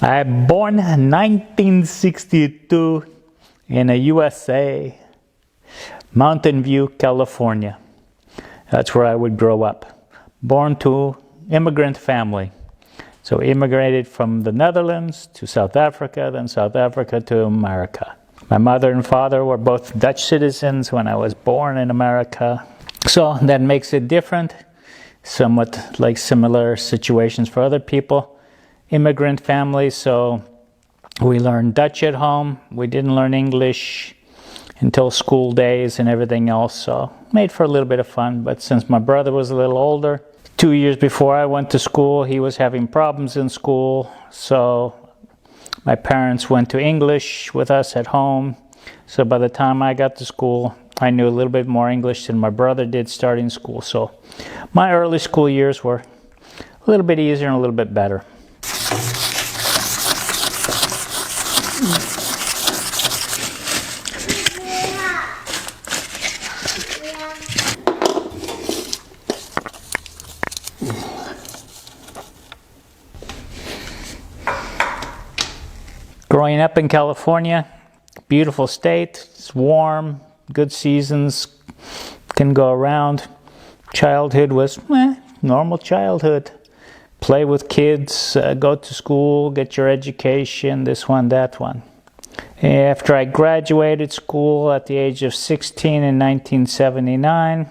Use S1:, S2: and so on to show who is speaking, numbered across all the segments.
S1: I'm born in 1962 in the USA, Mountain View, California. That's where I would grow up. Born to immigrant family. So immigrated from the Netherlands to South Africa, then South Africa to America. My mother and father were both Dutch citizens when I was born in America. So that makes it different, somewhat like similar situations for other people. Immigrant families, so we learned Dutch at home. We didn't learn English until school days and everything else, so made for a little bit of fun. But since my brother was a little older, 2 years before I went to school, he was having problems in school, so my parents went to English with us at home. So by the time I got to school, I knew a little bit more English than my brother did starting school. So my early school years were a little bit easier and a little bit better. Growing up in California, beautiful state, it's warm, good seasons, can go around. Childhood was normal childhood. Play with kids, go to school, get your education, this one, that one. After I graduated school at the age of 16 in 1979,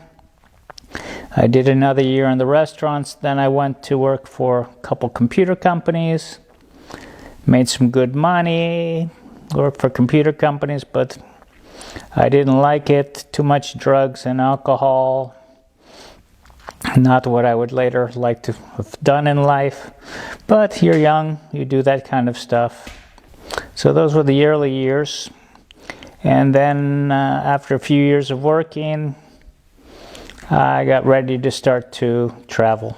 S1: I did another year in the restaurants. Then I went to work for a couple computer companies. Made some good money, worked for computer companies, but I didn't like it. Too much drugs and alcohol. Not what I would later like to have done in life. But you're young, you do that kind of stuff. So those were the early years. And then after a few years of working, I got ready to start to travel.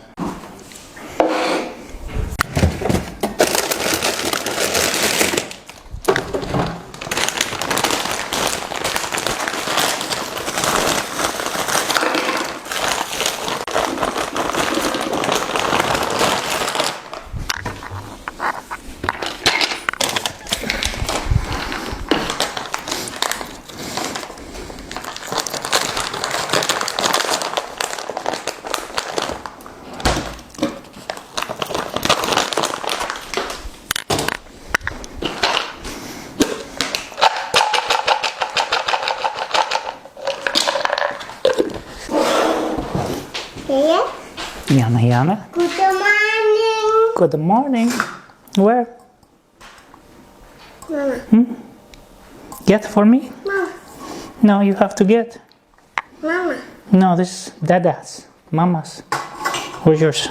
S1: Jana.
S2: Good morning.
S1: Good morning. Where?
S2: Mama.
S1: Get for me?
S2: Mama.
S1: No, you have to get.
S2: Mama.
S1: No, this is Dada's. Mama's. Where's yours?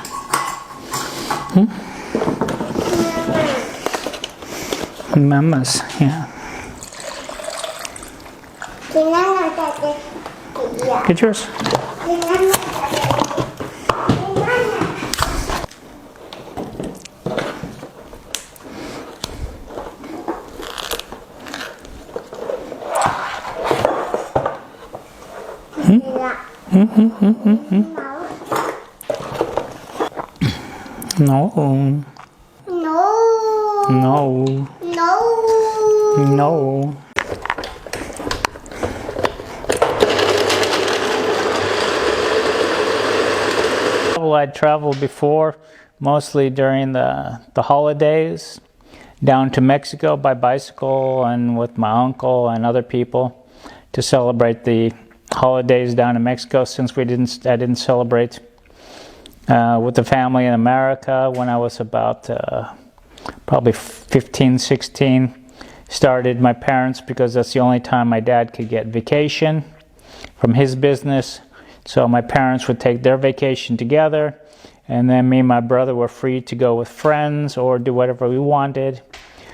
S1: Mama's, yeah. Get yours. No.
S2: No.
S1: No.
S2: No.
S1: No. I'd traveled before, mostly during the holidays, down to Mexico by bicycle and with my uncle and other people to celebrate the holidays down in Mexico, since I didn't celebrate with the family in America when I was about probably 15, 16. Started my parents, because that's the only time my dad could get vacation from his business. So my parents would take their vacation together, and then me and my brother were free to go with friends or do whatever we wanted.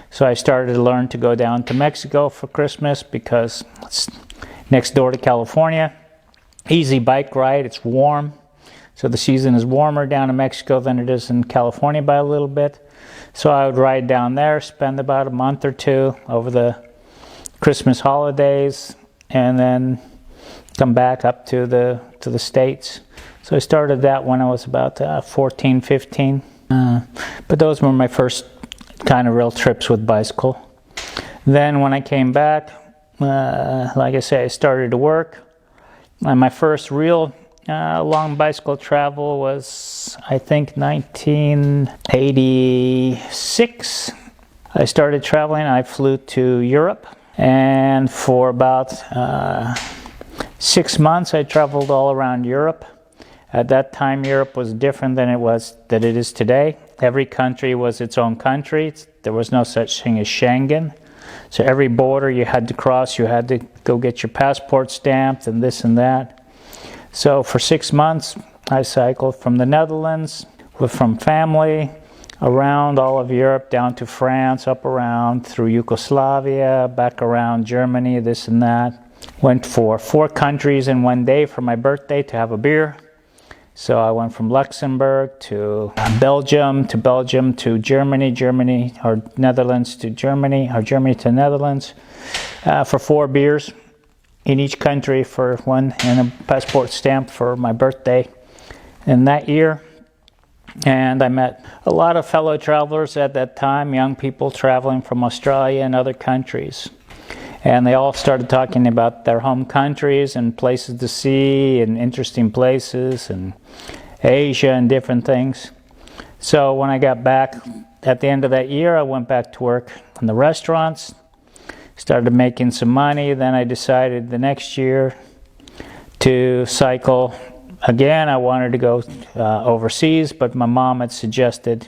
S1: So I started to learn to go down to Mexico for Christmas, because it's next door to California. Easy bike ride, it's warm. So the season is warmer down in Mexico than it is in California by a little bit. So I would ride down there, spend about a month or two over the Christmas holidays, and then come back up to the States. So I started that when I was about 14, 15. But those were my first kind of real trips with bicycle. Then when I came back, like I say, I started to work. And my first real long bicycle travel was, I think, 1986. I started traveling. I flew to Europe, and for about 6 months I traveled all around Europe. At that time, Europe was different than it is today. Every country was its own country. There was no such thing as Schengen. So every border you had to cross, you had to go get your passport stamped and this and that. So for 6 months, I cycled from the Netherlands, from family, around all of Europe, down to France, up around, through Yugoslavia, back around Germany, this and that. Went for 4 countries in one day for my birthday to have a beer. So I went from Luxembourg to Belgium to Germany, or Netherlands to Germany, or Germany to Netherlands, for 4 beers in each country for one, and a passport stamp for my birthday in that year. And I met a lot of fellow travelers at that time, young people traveling from Australia and other countries. And they all started talking about their home countries and places to see and interesting places and Asia and different things. So when I got back at the end of that year, I went back to work in the restaurants, started making some money. Then I decided the next year to cycle again. I wanted to go overseas, but my mom had suggested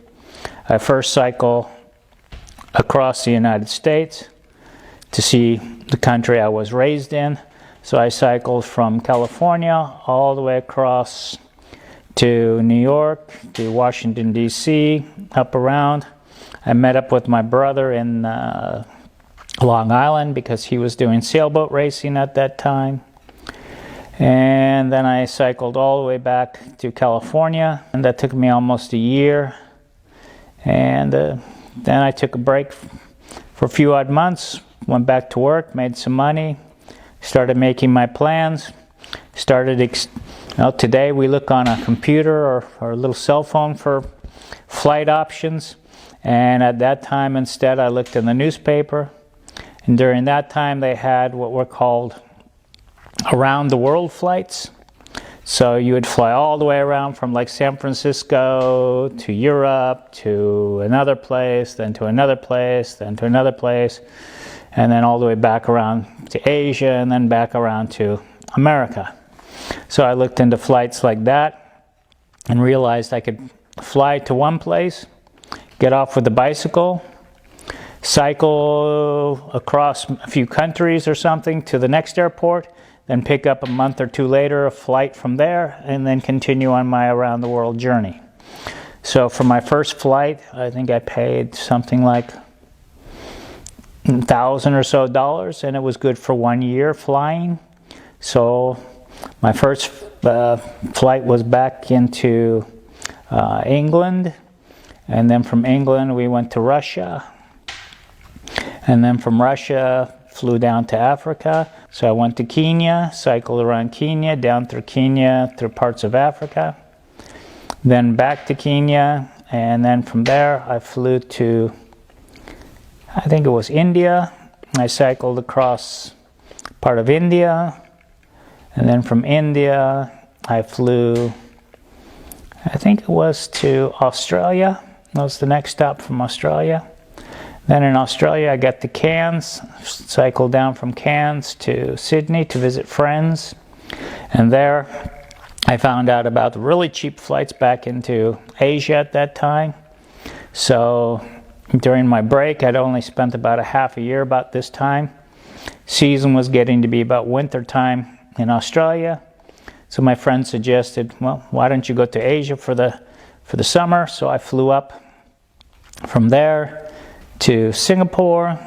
S1: I first cycle across the United States to see the country I was raised in. So I cycled from California all the way across to New York, to Washington, D.C., up around. I met up with my brother in Long Island because he was doing sailboat racing at that time. And then I cycled all the way back to California, and that took me almost a year. And then I took a break for a few odd months, went back to work, made some money, started making my plans, today we look on a computer or a little cell phone for flight options, and at that time instead I looked in the newspaper, and during that time they had what were called around the world flights. So you would fly all the way around from like San Francisco to Europe to another place, then to another place, then to another place, and then all the way back around to Asia, and then back around to America. So I looked into flights like that and realized I could fly to one place, get off with a bicycle, cycle across a few countries or something to the next airport, then pick up a month or two later a flight from there, and then continue on my around the world journey. So for my first flight, I think I paid something like $1,000 or so, and it was good for 1 year flying. So my first flight was back into England, and then from England we went to Russia, and then from Russia flew down to Africa. So I went to Kenya, cycled around Kenya, down through Kenya, through parts of Africa, then back to Kenya, and then from there I flew to, I think it was India. I cycled across part of India, and then from India I flew, I think it was to Australia. That was the next stop from Australia. Then in Australia I got to Cairns, cycled down from Cairns to Sydney to visit friends, and there I found out about the really cheap flights back into Asia at that time. So during my break I'd only spent about a half a year about this time. Season was getting to be about winter time in Australia, so my friend suggested, well, why don't you go to Asia for the summer? So I flew up from there to Singapore.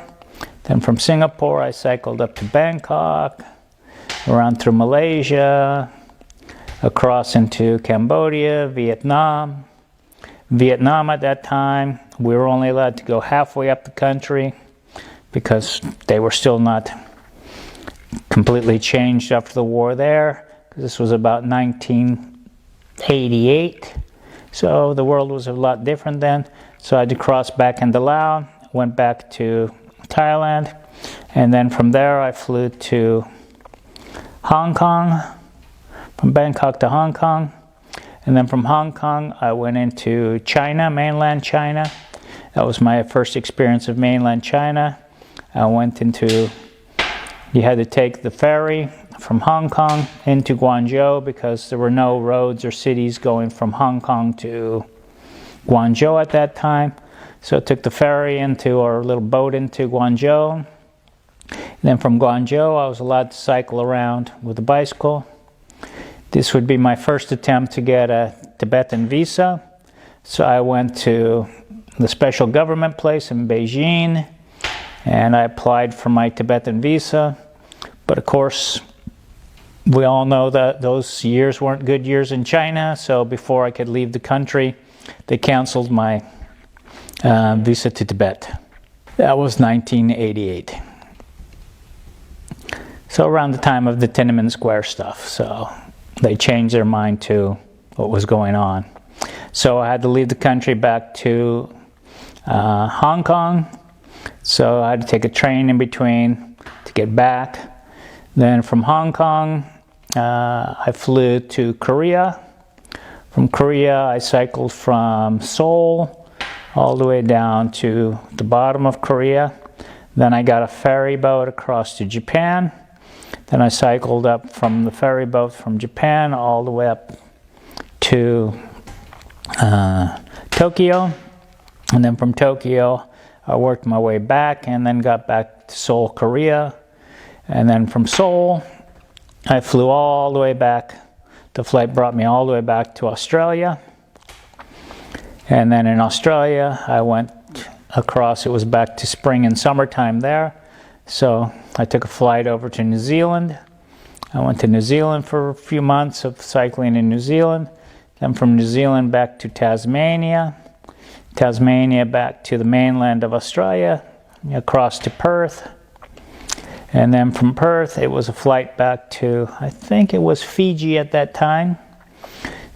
S1: Then from Singapore I cycled up to Bangkok, around through Malaysia, across into Cambodia, Vietnam. Vietnam at that time, we were only allowed to go halfway up the country because they were still not completely changed after the war there. This was about 1988, so the world was a lot different then. So I had to cross back into Laos, went back to Thailand, and then from there I flew to Hong Kong, from Bangkok to Hong Kong, and then from Hong Kong I went into China, mainland China. That was my first experience of mainland China. I went into, you had to take the ferry from Hong Kong into Guangzhou because there were no roads or cities going from Hong Kong to Guangzhou at that time. So I took the ferry into, or a little boat into Guangzhou. And then from Guangzhou I was allowed to cycle around with a bicycle. This would be my first attempt to get a Tibetan visa. So I went to the special government place in Beijing and I applied for my Tibetan visa. But of course, we all know that those years weren't good years in China, so before I could leave the country, they canceled my visa to Tibet. That was 1988. So around the time of the Tiananmen Square stuff, so they changed their mind to what was going on. So I had to leave the country back to Hong Kong, so I had to take a train in between to get back. Then from Hong Kong, I flew to Korea. From Korea, I cycled from Seoul all the way down to the bottom of Korea. Then I got a ferry boat across to Japan. Then I cycled up from the ferry boat from Japan all the way up to Tokyo. And then from Tokyo, I worked my way back and then got back to Seoul, Korea. And then from Seoul, I flew all the way back. The flight brought me all the way back to Australia. And then in Australia, I went across. It was back to spring and summertime there. So I took a flight over to New Zealand. I went to New Zealand for a few months of cycling in New Zealand. Then from New Zealand back to Tasmania. Tasmania back to the mainland of Australia, across to Perth. And then from Perth, it was a flight back to, I think it was Fiji at that time.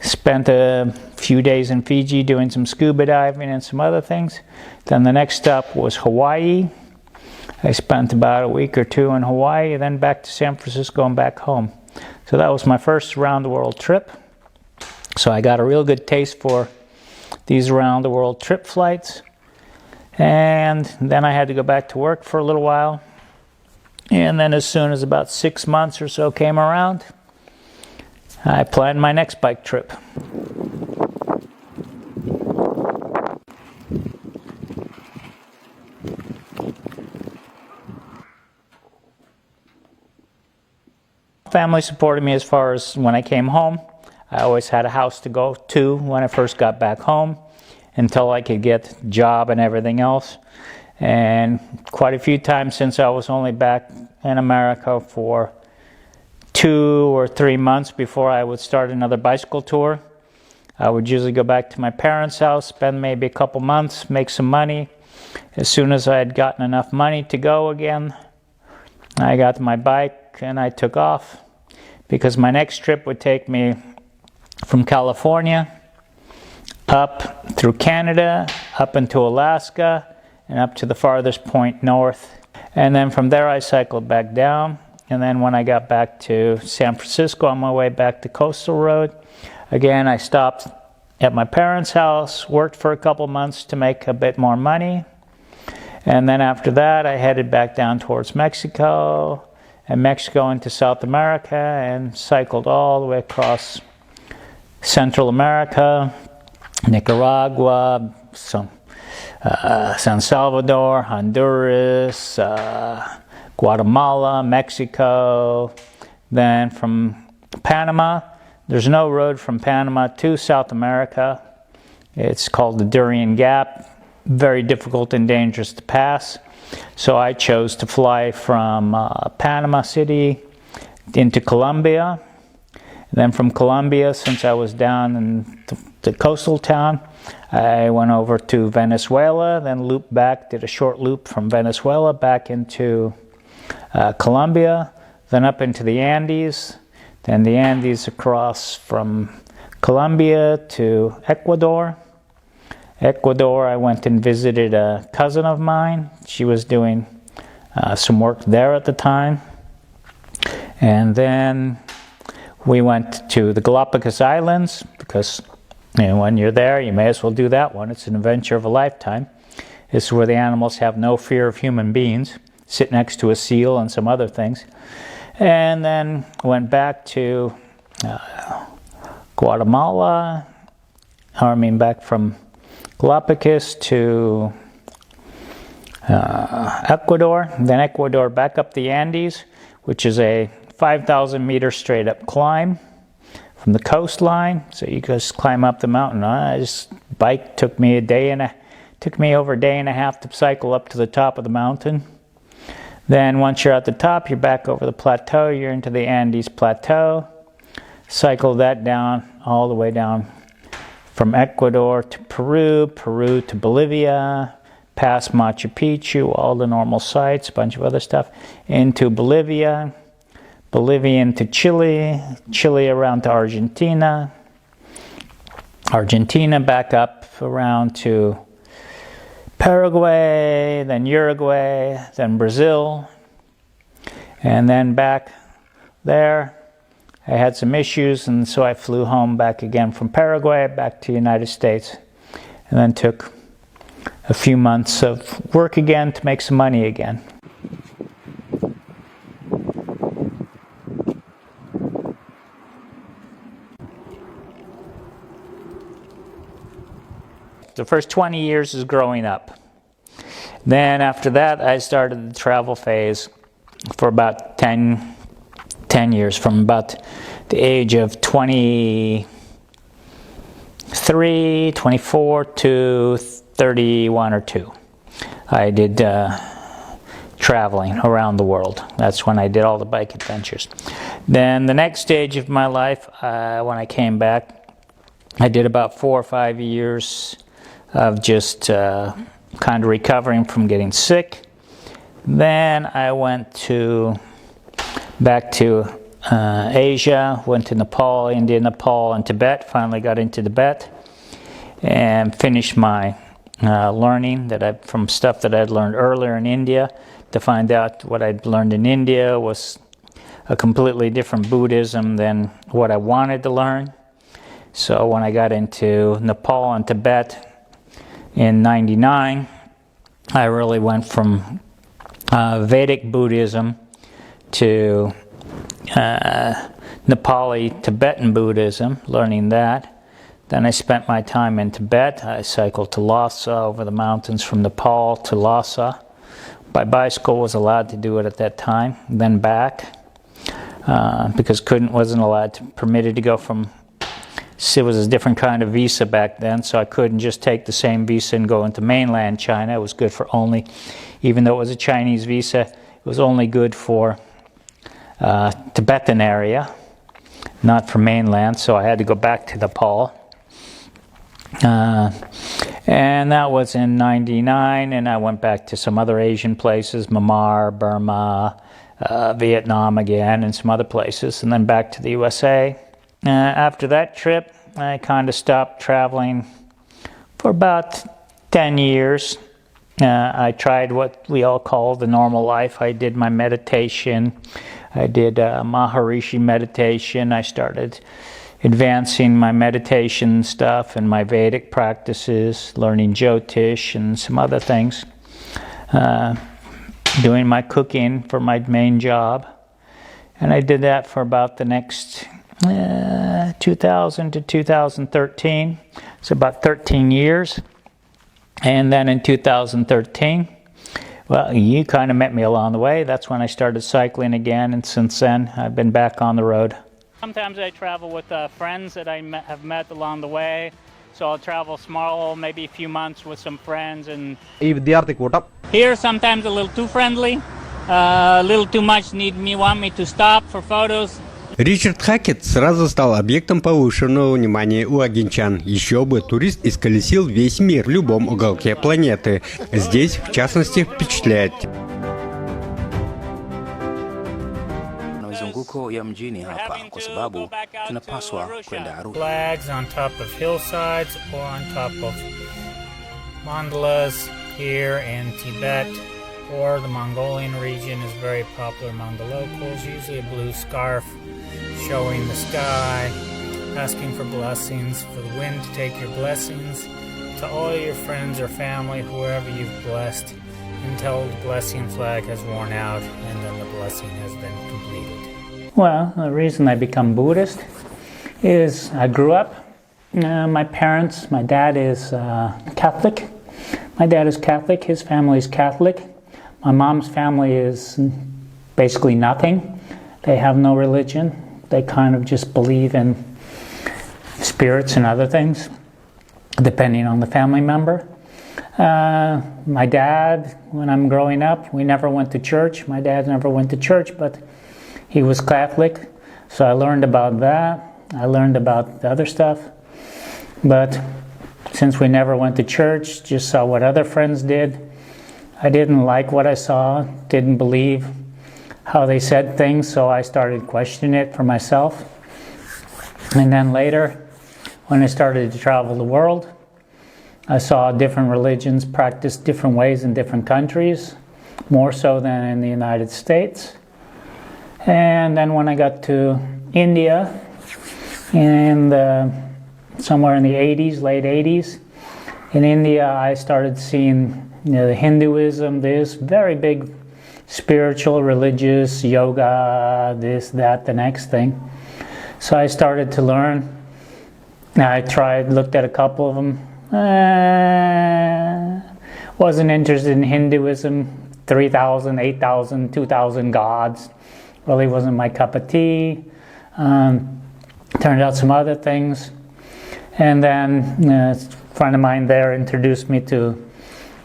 S1: Spent a few days in Fiji doing some scuba diving and some other things. Then the next stop was Hawaii. I spent about a week or two in Hawaii, then back to San Francisco and back home. So that was my first around-the-world trip. So I got a real good taste for these around-the-world trip flights. And then I had to go back to work for a little while. And then as soon as about 6 months or so came around, I planned my next bike trip. Family supported me as far as when I came home. I always had a house to go to when I first got back home until I could get a job and everything else. And quite a few times since I was only back in America for 2 or 3 months before I would start another bicycle tour. I would usually go back to my parents' house, spend maybe a couple months, make some money. As soon as I had gotten enough money to go again, I got my bike and I took off, because my next trip would take me from California up through Canada, up into Alaska, and up to the farthest point north. And then from there I cycled back down. And then when I got back to San Francisco on my way back to Coastal Road, again I stopped at my parents' house, worked for a couple months to make a bit more money. And then after that I headed back down towards Mexico, and Mexico into South America, and cycled all the way across Central America, Nicaragua, San Salvador, Honduras, Guatemala, Mexico. Then from Panama, there's no road from Panama to South America. It's called the Darien Gap, very difficult and dangerous to pass. So I chose to fly from Panama City into Colombia. And then from Colombia, since I was down in the coastal town, I went over to Venezuela, then looped back, did a short loop from Venezuela back into Colombia, then up into the Andes, then the Andes across from Colombia to Ecuador, Ecuador, I went and visited a cousin of mine. She was doing some work there at the time. And then we went to the Galapagos Islands because when you're there, you may as well do that one. It's an adventure of a lifetime. This is where the animals have no fear of human beings. Sit next to a seal and some other things. And then went back to Guatemala. Back from Galapagos to Ecuador. Then Ecuador back up the Andes, which is a 5,000 meter straight up climb from the coastline. So you just climb up the mountain. This bike took me over a day and a half to cycle up to the top of the mountain. Then once you're at the top, you're back over the plateau. You're into the Andes Plateau. Cycle that down all the way down from Ecuador to Peru, Peru to Bolivia, past Machu Picchu, all the normal sites, a bunch of other stuff, into Bolivia, Bolivia into Chile, Chile around to Argentina, Argentina back up around to Paraguay, then Uruguay, then Brazil, and then back there. I had some issues, and so I flew home back again from Paraguay, back to the United States, and then took a few months of work again to make some money again. The first 20 years is growing up. Then after that, I started the travel phase for about 10 years, from about the age of 23, 24 to 31 or 2. I did traveling around the world. That's when I did all the bike adventures. Then the next stage of my life, when I came back, I did about 4 or 5 years of just kind of recovering from getting sick. Then I went back to Asia, went to Nepal, India, Nepal, and Tibet. Finally got into Tibet and finished my learning from stuff that I'd learned earlier in India, to find out what I'd learned in India was a completely different Buddhism than what I wanted to learn. So when I got into Nepal and Tibet in '99, I really went from Vedic Buddhism to Nepali Tibetan Buddhism, learning that. Then I spent my time in Tibet. I cycled to Lhasa over the mountains from Nepal to Lhasa. By bicycle, was allowed to do it at that time. Then back, because wasn't permitted to go from. It was a different kind of visa back then, so I couldn't just take the same visa and go into mainland China. It was good for only, even though it was a Chinese visa, it was only good for Tibetan area, not for mainland, so I had to go back to Nepal. And that was in '99, and I went back to some other Asian places, Myanmar, Burma, Vietnam again, and some other places, and then back to the USA. After that trip, I kind of stopped traveling for about 10 years. I tried what we all call the normal life. I did my meditation. I did Maharishi meditation. I started advancing my meditation stuff and my Vedic practices, learning Jyotish and some other things. Doing my cooking for my main job. And I did that for about the next 2000 to 2013. It's about 13 years. And then in 2013, well, you kind of met me along the way. That's when I started cycling again, and since then I've been back on the road. Sometimes I travel with friends that I have met along the way. So I'll travel small, maybe a few months with some friends. And here sometimes a little too friendly, a little too much want me to stop for photos.
S3: Ричард Хакет сразу стал объектом повышенного внимания у аргентин. Еще бы, турист исколесил весь мир в любом уголке планеты. Здесь, в частности, впечатляет.
S4: Mizunguko ya mjini hapa kwa sababu tunapaswa kwenda Arusha.
S1: Flags on top of hillsides or on top of Mandalas here in Tibet or the Mongolian region is very popular among the locals. Usually a blue scarf showing the sky, asking for blessings, for the wind to take your blessings to all your friends or family, whoever you've blessed, until the blessing flag has worn out and then the blessing has been completed. Well, the reason I become Buddhist is I grew up. My parents, my dad is Catholic. My dad is Catholic, his family is Catholic. My mom's family is basically nothing. They have no religion. They kind of just believe in spirits and other things, depending on the family member. My dad, when I'm growing up, we never went to church. My dad never went to church, but he was Catholic, so I learned about that. I learned about the other stuff. But since we never went to church, just saw what other friends did, I didn't like what I saw, didn't believe how they said things, so I started questioning it for myself. And then later, when I started to travel the world, I saw different religions practiced different ways in different countries, more so than in the United States. And then when I got to India, somewhere in the 80s, late 80s, in India I started seeing the Hinduism, this very big spiritual, religious, yoga, this, that, the next thing. So I started to learn. I looked at a couple of them. Wasn't interested in Hinduism, 3,000, 8,000, 2,000 gods. Really wasn't my cup of tea. Turned out some other things. And then a friend of mine there introduced me to,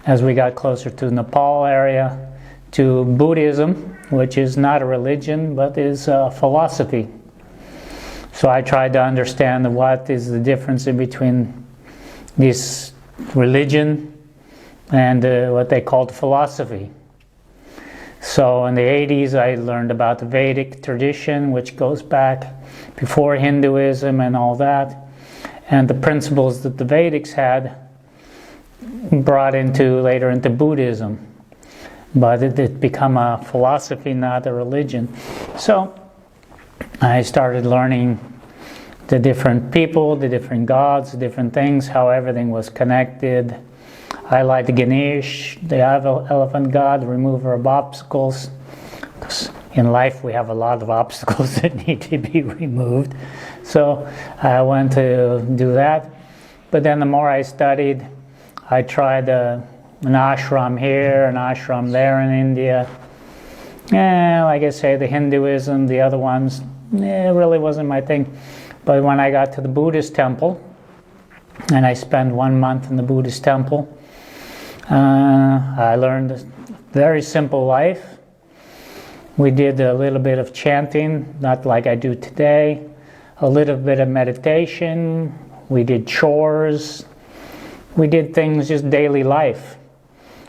S1: as we got closer to Nepal area, to Buddhism, which is not a religion, but is a philosophy. So I tried to understand what is the difference in between this religion and what they called philosophy. So in the 80s I learned about the Vedic tradition, which goes back before Hinduism and all that. And the principles that the Vedics had brought later into Buddhism. But it became a philosophy, not a religion. So I started learning the different people, the different gods, the different things, how everything was connected. I like Ganesh, the elephant god, the remover of obstacles. Because in life we have a lot of obstacles that need to be removed. So I went to do that. But then the more I studied, I tried an ashram here, an ashram there in India. Like I say, the Hinduism, the other ones, it really wasn't my thing. But when I got to the Buddhist temple, and I spent 1 month in the Buddhist temple, I learned a very simple life. We did a little bit of chanting, not like I do today, a little bit of meditation, we did chores, we did things, just daily life.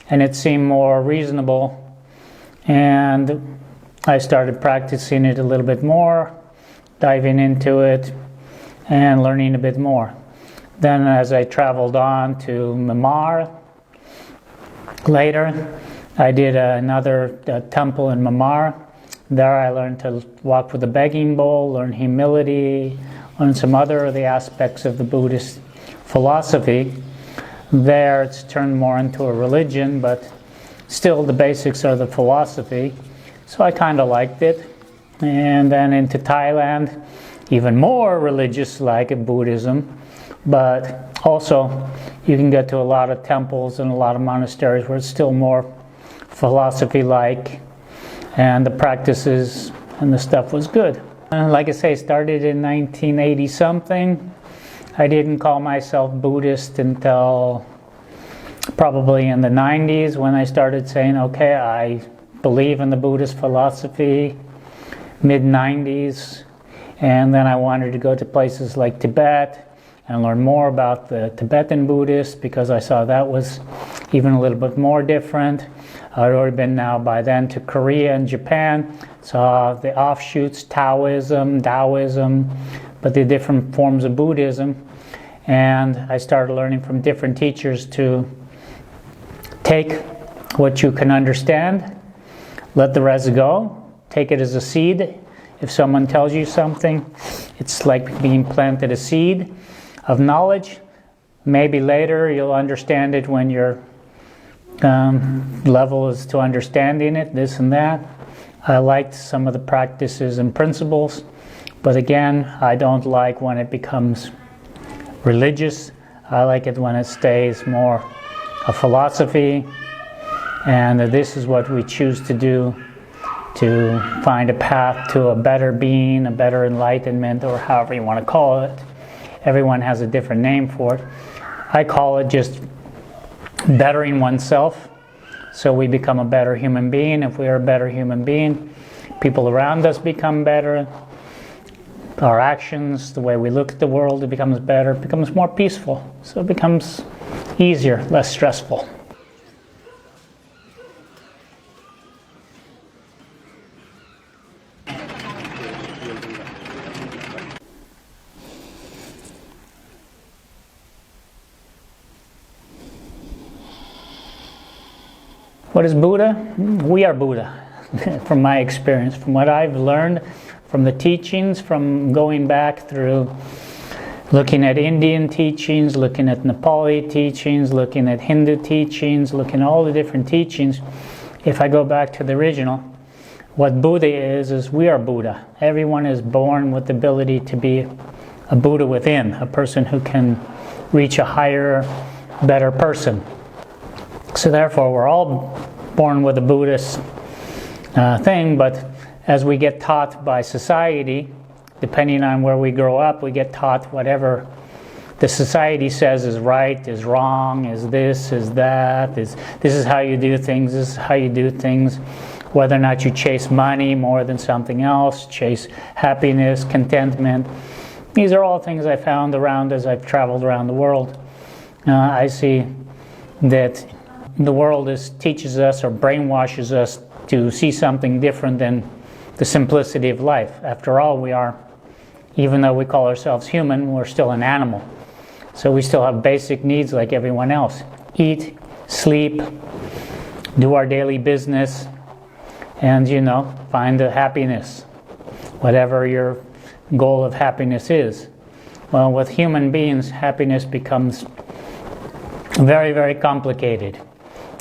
S1: And it seemed more reasonable, and I started practicing it a little bit more, diving into it, and learning a bit more. Then as I traveled on to Myanmar, later I did another temple in Myanmar. There I learned to walk with a begging bowl, learn humility, learn some other of the aspects of the Buddhist philosophy. There it's turned more into a religion, but still the basics are the philosophy. So I kind of liked it. And then into Thailand, even more religious like Buddhism, but also you can get to a lot of temples and a lot of monasteries where it's still more philosophy-like, and the practices and the stuff was good. Like I say, started in 1980 something. I didn't call myself Buddhist until probably in the 90s when I started saying, okay, I believe in the Buddhist philosophy, mid-90s, and then I wanted to go to places like Tibet and learn more about the Tibetan Buddhists because I saw that was even a little bit more different. I'd already been now by then to Korea and Japan, saw the offshoots, Taoism, Taoism, but the different forms of Buddhism. And I started learning from different teachers to take what you can understand, let the rest go, take it as a seed. If someone tells you something, it's like being planted a seed of knowledge. Maybe later you'll understand it when your level is to understanding it, this and that. I liked some of the practices and principles, but again, I don't like when it becomes religious. I like it when it stays more a philosophy, and this is what we choose to do to find a path to a better being, a better enlightenment, or however you want to call it. Everyone has a different name for it. I call it just bettering oneself, so we become a better human being. If we are a better human being, people around us become better. Our actions, the way we look at the world, it becomes better, it becomes more peaceful. So it becomes easier, less stressful. What is Buddha? We are Buddha, from my experience, from what I've learned, from the teachings, from going back through looking at Indian teachings, looking at Nepali teachings, looking at Hindu teachings, looking at all the different teachings. If I go back to the original, what Buddha is we are Buddha. Everyone is born with the ability to be a Buddha within, a person who can reach a higher, better person. So therefore, we're all born with a Buddhist thing, but as we get taught by society, depending on where we grow up, we get taught whatever the society says is right, is wrong, is this, is that, this is how you do things, this is how you do things. Whether or not you chase money more than something else, chase happiness, contentment. These are all things I found around as I've traveled around the world. I see that the world teaches us or brainwashes us to see something different than the simplicity of life. After all, we are, even though we call ourselves human, we're still an animal. So we still have basic needs like everyone else. Eat, sleep, do our daily business, and, find the happiness, whatever your goal of happiness is. Well, with human beings, happiness becomes very, very complicated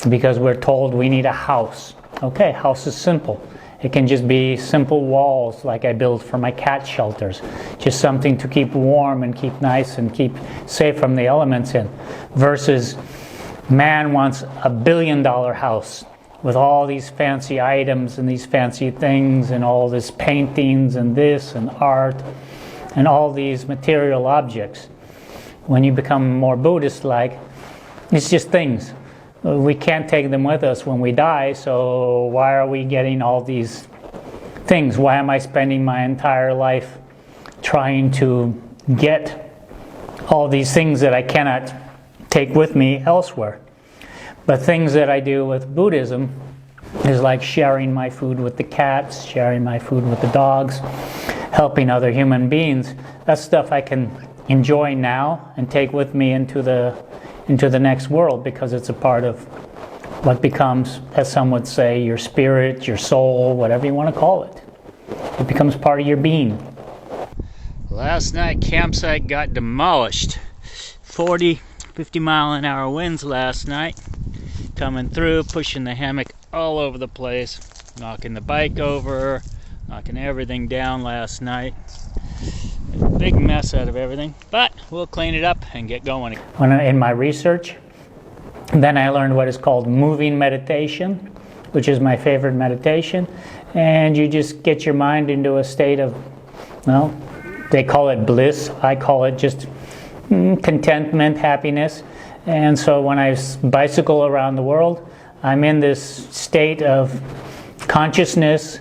S1: because we're told we need a house. Okay, house is simple. It can just be simple walls like I build for my cat shelters. Just something to keep warm and keep nice and keep safe from the elements in. Versus man wants $1 billion house with all these fancy items and these fancy things and all this paintings and this and art and all these material objects. When you become more Buddhist-like, it's just things. We can't take them with us when we die, so why are we getting all these things? Why am I spending my entire life trying to get all these things that I cannot take with me elsewhere? But things that I do with Buddhism is like sharing my food with the cats, sharing my food with the dogs, helping other human beings. That's stuff I can enjoy now and take with me into the next world, because it's a part of what becomes, as some would say, your spirit, your soul, whatever you want to call it. It becomes part of your being. Last night, campsite got demolished. 40, 50 mile an hour winds last night. Coming through, pushing the hammock all over the place. Knocking the bike over, knocking everything down last night. Big mess out of everything, but we'll clean it up and get going. In my research, then I learned what is called moving meditation, which is my favorite meditation, and you just get your mind into a state of, well, they call it bliss, I call it just contentment, happiness. And so when I bicycle around the world, I'm in this state of consciousness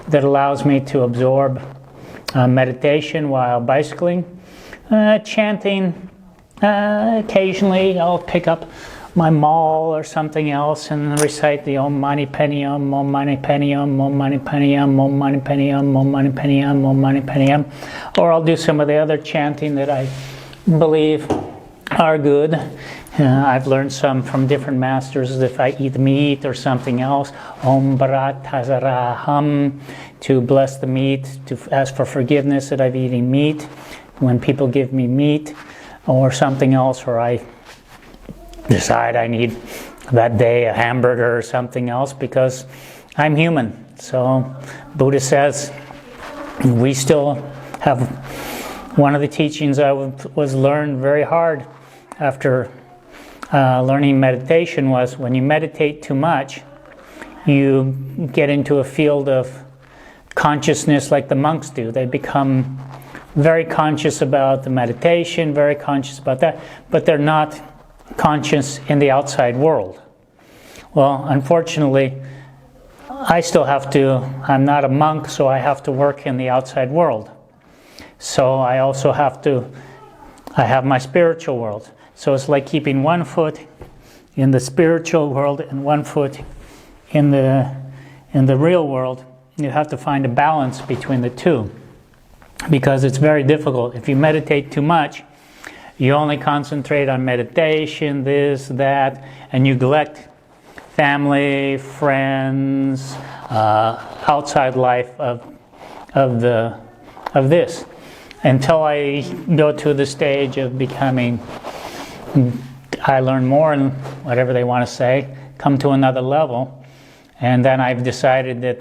S1: that allows me to absorb meditation while bicycling, chanting. Occasionally I'll pick up my maul or something else and recite the Om Mani Padme Hum, Om Mani Padme Hum, Om Mani Padme Hum, Om Mani Padme Hum, Om Mani Padme Hum, Om Mani Padme Hum. Or I'll do some of the other chanting that I believe are good. I've learned some from different masters. If I eat meat or something else, Om Bharat Hazaraham, to bless the meat, to ask for forgiveness that I've eaten meat. When people give me meat or something else, or I decide I need that day a hamburger or something else, because I'm human. So Buddha says we still have, one of the teachings I was learned very hard after learning meditation was, when you meditate too much, you get into a field of consciousness like the monks do. They become very conscious about the meditation, very conscious about that, but they're not conscious in the outside world. Well, unfortunately, I still have to, I'm not a monk, so I have to work in the outside world. So I also have to, I have my spiritual world. So it's like keeping one foot in the spiritual world and one foot in the real world. You have to find a balance between the two, because it's very difficult. If you meditate too much, you only concentrate on meditation, this, that, and you neglect family, friends, outside life of this. Until I go to the stage of becoming, I learn more, and whatever they want to say, come to another level, and then I've decided that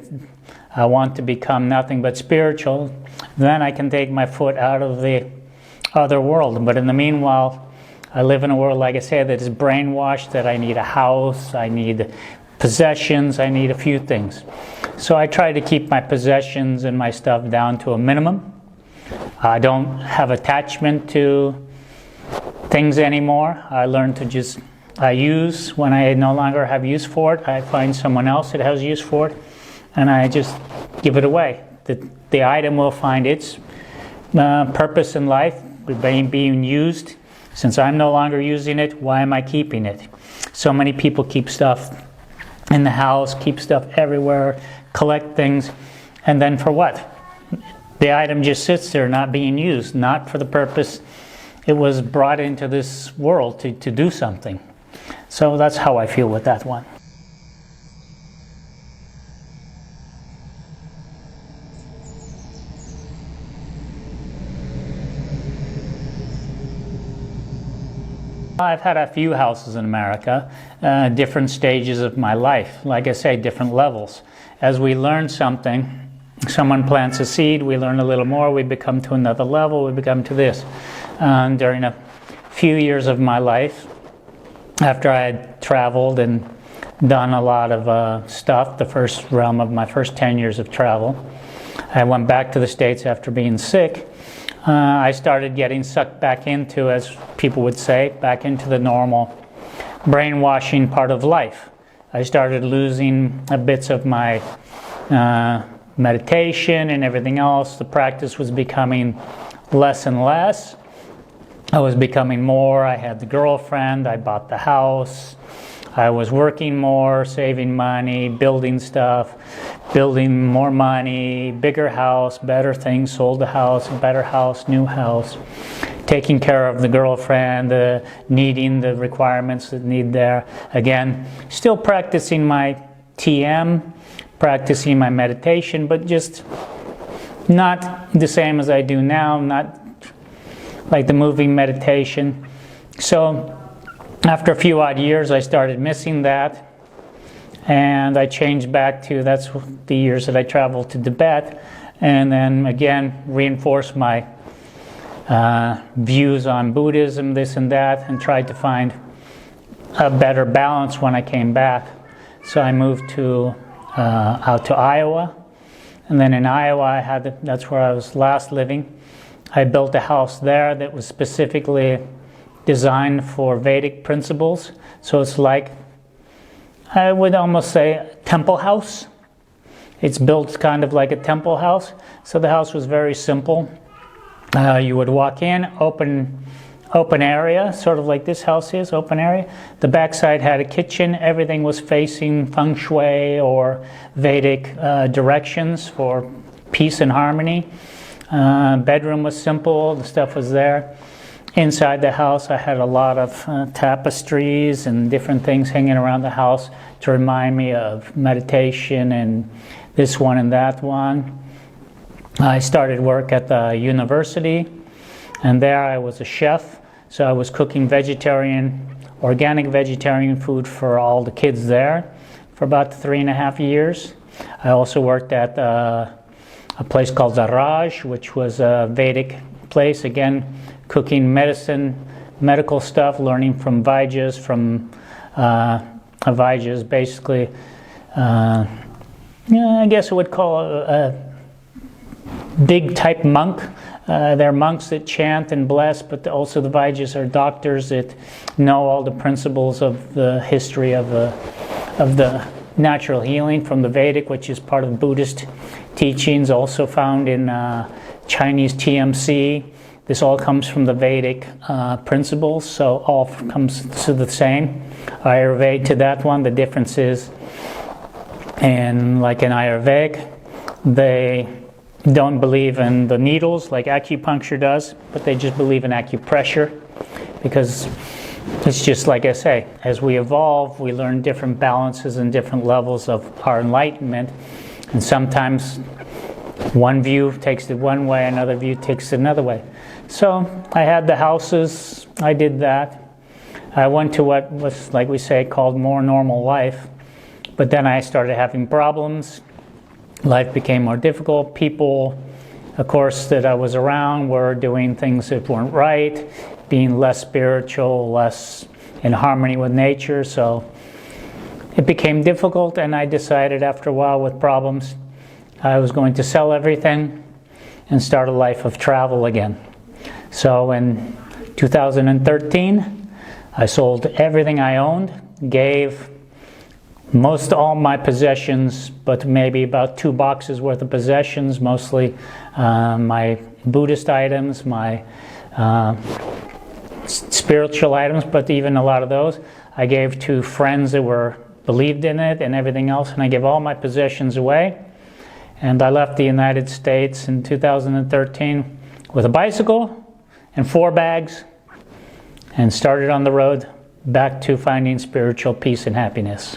S1: I want to become nothing but spiritual, then I can take my foot out of the other world. But in the meanwhile, I live in a world, like I said, that is brainwashed, that I need a house, I need possessions, I need a few things. So I try to keep my possessions and my stuff down to a minimum. I don't have attachment to things anymore. I learn to just, I use when I no longer have use for it. I find someone else that has use for it, and I just give it away. The item will find its purpose in life, being used. Since I'm no longer using it, why am I keeping it? So many people keep stuff in the house, keep stuff everywhere, collect things, and then for what? The item just sits there not being used, not for the purpose it was brought into this world to do something. So that's how I feel with that one. I've had a few houses in America, different stages of my life. Like I say, different levels. As we learn something, someone plants a seed, we learn a little more, we become to another level, we become to this. During a few years of my life, after I had traveled and done a lot of stuff, the first realm of my first 10 years of travel, I went back to the States after being sick. I started getting sucked back into, as people would say, back into the normal brainwashing part of life. I started losing bits of my meditation and everything else. The practice was becoming less and less. I was becoming more. I had the girlfriend, I bought the house, I was working more, saving money, building stuff, building more money, bigger house, better things, sold the house, better house, new house, taking care of the girlfriend, needing the requirements that need there. Again, still practicing my TM, practicing my meditation, but just not the same as I do now, not like the moving meditation. So after a few odd years, I started missing that, and I changed back to, that's the years that I traveled to Tibet, and then again reinforced my views on Buddhism, this and that, and tried to find a better balance when I came back. So I moved to out to Iowa, and then in Iowa that's where I was last living. I built a house there that was specifically designed for Vedic principles. So it's like, I would almost say, a temple house. It's built kind of like a temple house. So the house was very simple. You would walk in, open area, sort of like this house is, open area. The backside had a kitchen. Everything was facing feng shui or Vedic directions for peace and harmony. Bedroom was simple, the stuff was there. inside the house, I had a lot of tapestries and different things hanging around the house to remind me of meditation and this one and that one. I started work at the university, and there I was a chef, so I was cooking organic vegetarian food for all the kids there for about 3.5 years. I also worked at a place called Zaraj, which was a Vedic place, again, cooking medical stuff, learning from Vajas, basically, I guess I would call a big type monk. They're monks that chant and bless, but also the Vajas are doctors that know all the principles of the history of the natural healing from the Vedic, which is part of Buddhist teachings, also found in Chinese TMC. This all comes from the Vedic principles, so all comes to the same. Ayurveda to that one, the difference is, and like in Ayurvedic, they don't believe in the needles like acupuncture does, but they just believe in acupressure, because it's just like I say, as we evolve, we learn different balances and different levels of our enlightenment, and sometimes one view takes it one way, another view takes it another way. So I had the houses, I did that. I went to what was, like we say, called more normal life, but then I started having problems. Life became more difficult. People, of course, that I was around were doing things that weren't right, being less spiritual, less in harmony with nature, so it became difficult, and I decided after a while with problems, I was going to sell everything and start a life of travel again. So in 2013, I sold everything I owned, gave most all my possessions, but maybe about 2 boxes worth of possessions, mostly my Buddhist items, my spiritual items, but even a lot of those I gave to friends that believed in it and everything else, and I gave all my possessions away. And I left the United States in 2013 with a bicycle and 4 bags, and started on the road back to finding spiritual peace and happiness.